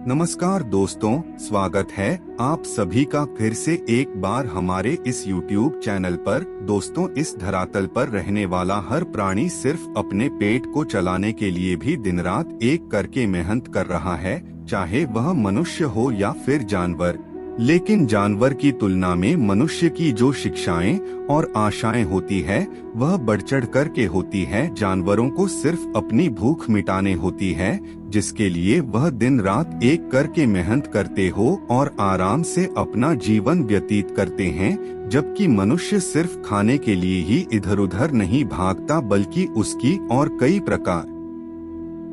नमस्कार दोस्तों, स्वागत है आप सभी का फिर से एक बार हमारे इस YouTube चैनल पर। दोस्तों, इस धरातल पर रहने वाला हर प्राणी सिर्फ अपने पेट को चलाने के लिए भी दिन रात एक करके मेहनत कर रहा है, चाहे वह मनुष्य हो या फिर जानवर। लेकिन जानवर की तुलना में मनुष्य की जो शिक्षाएं और आशाएं होती है वह बढ़ चढ़ कर के होती है। जानवरों को सिर्फ अपनी भूख मिटाने होती है, जिसके लिए वह दिन रात एक करके मेहनत करते हो और आराम से अपना जीवन व्यतीत करते हैं, जबकि मनुष्य सिर्फ खाने के लिए ही इधर उधर नहीं भागता, बल्कि उसकी और कई प्रकार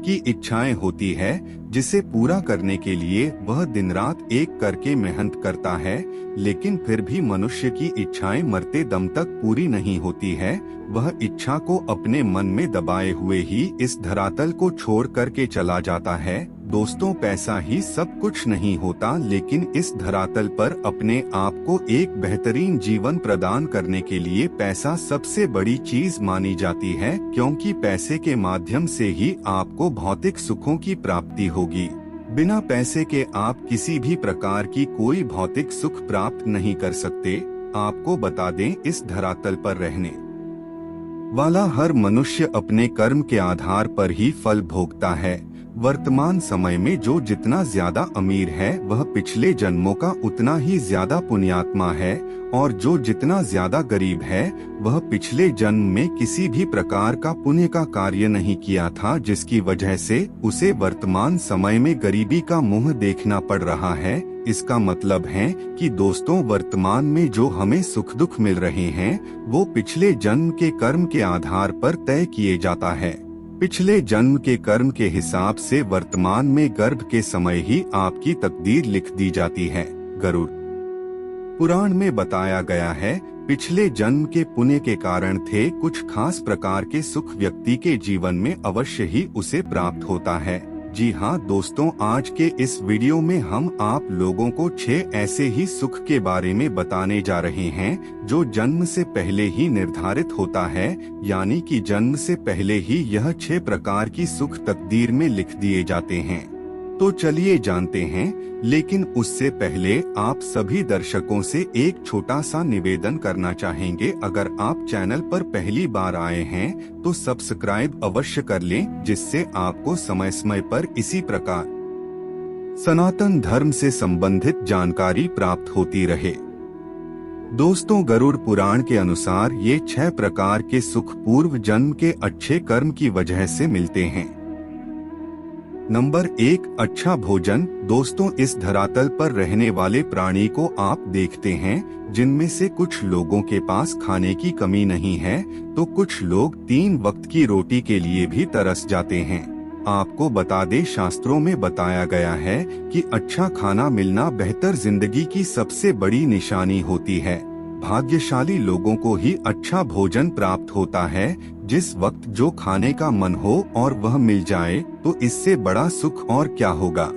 की इच्छाएं होती है, जिसे पूरा करने के लिए वह दिन रात एक करके मेहनत करता है। लेकिन फिर भी मनुष्य की इच्छाएं मरते दम तक पूरी नहीं होती है। वह इच्छा को अपने मन में दबाए हुए ही इस धरातल को छोड़ करके चला जाता है। दोस्तों, पैसा ही सब कुछ नहीं होता, लेकिन इस धरातल पर अपने आप को एक बेहतरीन जीवन प्रदान करने के लिए पैसा सबसे बड़ी चीज मानी जाती है, क्योंकि पैसे के माध्यम से ही आपको भौतिक सुखों की प्राप्ति होगी। बिना पैसे के आप किसी भी प्रकार की कोई भौतिक सुख प्राप्त नहीं कर सकते। आपको बता दें, इस धरातल पर रहने वाला हर मनुष्य अपने कर्म के आधार पर ही फल भोगता है। वर्तमान समय में जो जितना ज्यादा अमीर है वह पिछले जन्मों का उतना ही ज्यादा पुण्यात्मा है, और जो जितना ज्यादा गरीब है वह पिछले जन्म में किसी भी प्रकार का पुण्य का कार्य नहीं किया था, जिसकी वजह से उसे वर्तमान समय में गरीबी का मुंह देखना पड़ रहा है। इसका मतलब है कि दोस्तों, वर्तमान में जो हमें सुख दुख मिल रहे हैं वो पिछले जन्म के कर्म के आधार पर तय किए जाता है। पिछले जन्म के कर्म के हिसाब से वर्तमान में गर्भ के समय ही आपकी तकदीर लिख दी जाती है। गरुड़ पुराण में बताया गया है, पिछले जन्म के पुण्य के कारण थे कुछ खास प्रकार के सुख व्यक्ति के जीवन में अवश्य ही उसे प्राप्त होता है। जी हाँ दोस्तों, आज के इस वीडियो में हम आप लोगों को 6 ऐसे ही सुख के बारे में बताने जा रहे हैं जो जन्म से पहले ही निर्धारित होता है, यानी कि जन्म से पहले ही यह 6 प्रकार की सुख तकदीर में लिख दिए जाते हैं। तो चलिए जानते हैं, लेकिन उससे पहले आप सभी दर्शकों से एक छोटा सा निवेदन करना चाहेंगे। अगर आप चैनल पर पहली बार आए हैं तो सब्सक्राइब अवश्य कर लें, जिससे आपको समय समय पर इसी प्रकार सनातन धर्म से संबंधित जानकारी प्राप्त होती रहे। दोस्तों, गरुड़ पुराण के अनुसार ये 6 प्रकार के सुख पूर्व जन्म के अच्छे कर्म की वजह से मिलते हैं। नंबर 1, अच्छा भोजन। दोस्तों, इस धरातल पर रहने वाले प्राणी को आप देखते हैं, जिनमें से कुछ लोगों के पास खाने की कमी नहीं है, तो कुछ लोग 3 वक्त की रोटी के लिए भी तरस जाते हैं। आपको बता दें, शास्त्रों में बताया गया है कि अच्छा खाना मिलना बेहतर जिंदगी की सबसे बड़ी निशानी होती है। भाग्यशाली लोगों को ही अच्छा भोजन प्राप्त होता है। जिस वक्त जो खाने का मन हो और वह मिल जाए तो इससे बड़ा सुख और क्या होगा।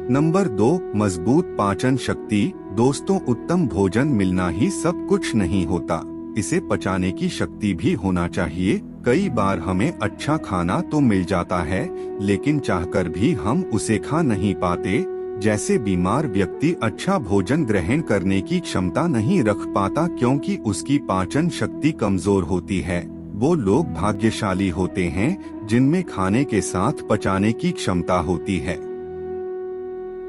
नंबर 2, मजबूत पाचन शक्ति। दोस्तों, उत्तम भोजन मिलना ही सब कुछ नहीं होता, इसे पचाने की शक्ति भी होना चाहिए। कई बार हमें अच्छा खाना तो मिल जाता है, लेकिन चाहकर भी हम उसे खा नहीं पाते। जैसे बीमार व्यक्ति अच्छा भोजन ग्रहण करने की क्षमता नहीं रख पाता क्योंकि उसकी पाचन शक्ति कमजोर होती है, वो लोग भाग्यशाली होते हैं जिनमें खाने के साथ पचाने की क्षमता होती है।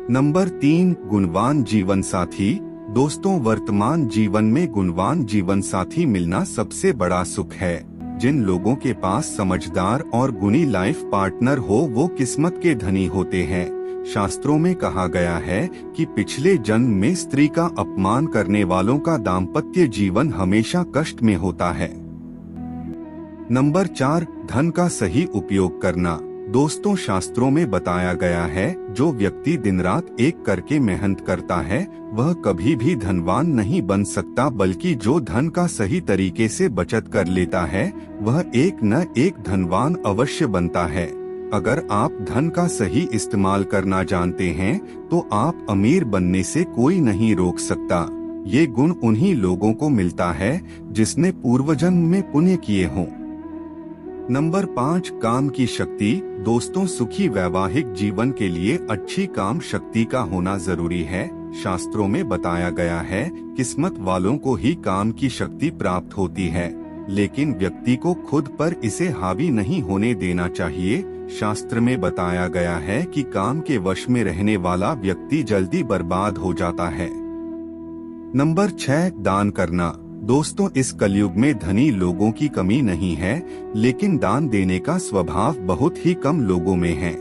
नंबर 3, गुणवान जीवन साथी। दोस्तों, वर्तमान जीवन में गुणवान जीवन साथी मिलना सबसे बड़ा सुख है। जिन लोगों के पास समझदार और गुणी लाइफ पार्टनर हो वो किस्मत के धनी होते हैं। शास्त्रों में कहा गया है कि पिछले जन्म में स्त्री का अपमान करने वालों का दाम्पत्य जीवन हमेशा कष्ट में होता है। नंबर 4, धन का सही उपयोग करना। दोस्तों, शास्त्रों में बताया गया है, जो व्यक्ति दिन रात एक करके मेहनत करता है वह कभी भी धनवान नहीं बन सकता, बल्कि जो धन का सही तरीके से बचत कर लेता है वह एक न एक धनवान अवश्य बनता है। अगर आप धन का सही इस्तेमाल करना जानते हैं तो आप अमीर बनने से कोई नहीं रोक सकता। ये गुण उन्हीं लोगों को मिलता है जिसने पूर्वजन्म में पुण्य किए हों। नंबर 5, काम की शक्ति। दोस्तों, सुखी वैवाहिक जीवन के लिए अच्छी काम शक्ति का होना जरूरी है। शास्त्रों में बताया गया है, किस्मत वालों को ही काम की शक्ति प्राप्त होती है, लेकिन व्यक्ति को खुद पर इसे हावी नहीं होने देना चाहिए। शास्त्र में बताया गया है कि काम के वश में रहने वाला व्यक्ति जल्दी बर्बाद हो जाता है। नंबर 6, दान करना। दोस्तों, इस कलयुग में धनी लोगों की कमी नहीं है, लेकिन दान देने का स्वभाव बहुत ही कम लोगों में है।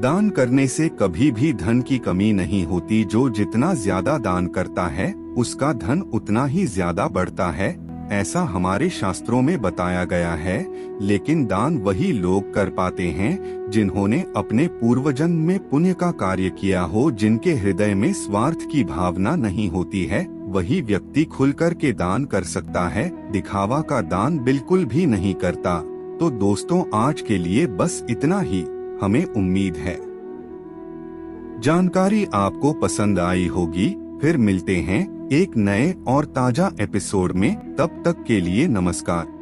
दान करने से कभी भी धन की कमी नहीं होती। जो जितना ज्यादा दान करता है, उसका धन उतना ही ज्यादा बढ़ता है, ऐसा हमारे शास्त्रों में बताया गया है। लेकिन दान वही लोग कर पाते हैं जिन्होंने अपने पूर्वजन्म में पुण्य का कार्य किया हो, जिनके हृदय में स्वार्थ की भावना नहीं होती है। वही व्यक्ति खुलकर के दान कर सकता है, दिखावा का दान बिल्कुल भी नहीं करता। तो दोस्तों, आज के लिए बस इतना ही। हमें उम्मीद है जानकारी आपको पसंद आई होगी। फिर मिलते हैं एक नए और ताजा एपिसोड में। तब तक के लिए नमस्कार।